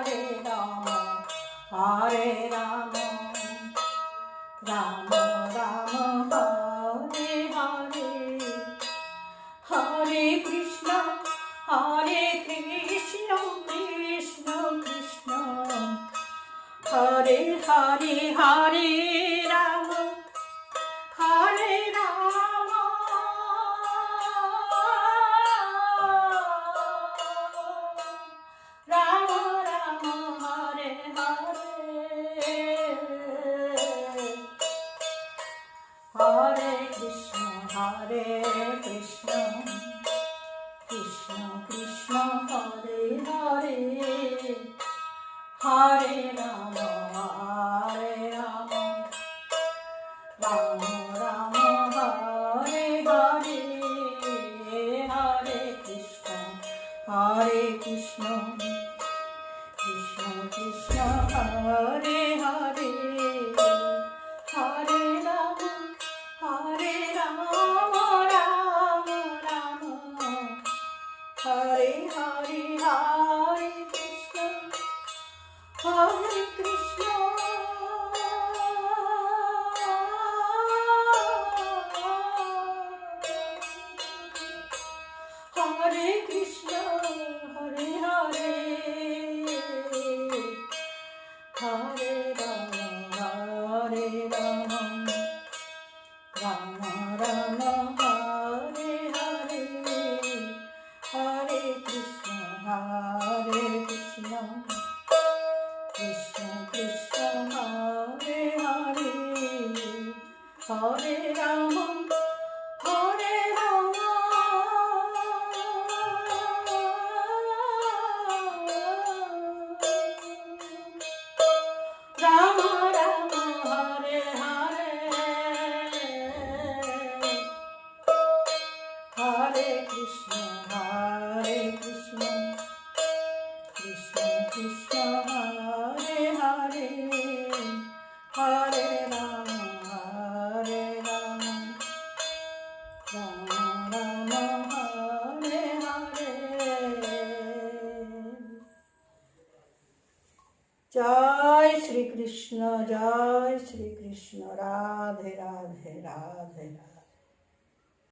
Hare Rama, Rama Rama, Hare Hare, Hare Krishna, Krishna Krishna, Hare Hare, Hare Rama, Hare Rama, Rama Rama, Hare Hare, Hare Krishna, Krishna Krishna, Hare Hare, Hare Rama, Rama Rama, Hare Hare, Hare Krishna, Krishna Krishna, Hare Hare, Hare Rama, Rama Rama, Hare Hare, Hare Krishna, Hare Krishna, Hare Krishna, Hare Hare, Hare Rama, Rama Rama, Hare Hare, Hare Krishna, Krishna Krishna, Hare Hare, Hare Rama, Rama Rama, Hare Hare, Hare Krishna, Krishna Krishna, Hare Hare, Hare Rama, Rama Rama, Hare Hare. Jai Shri Krishna, Radhe Radhe Radhe Radhe.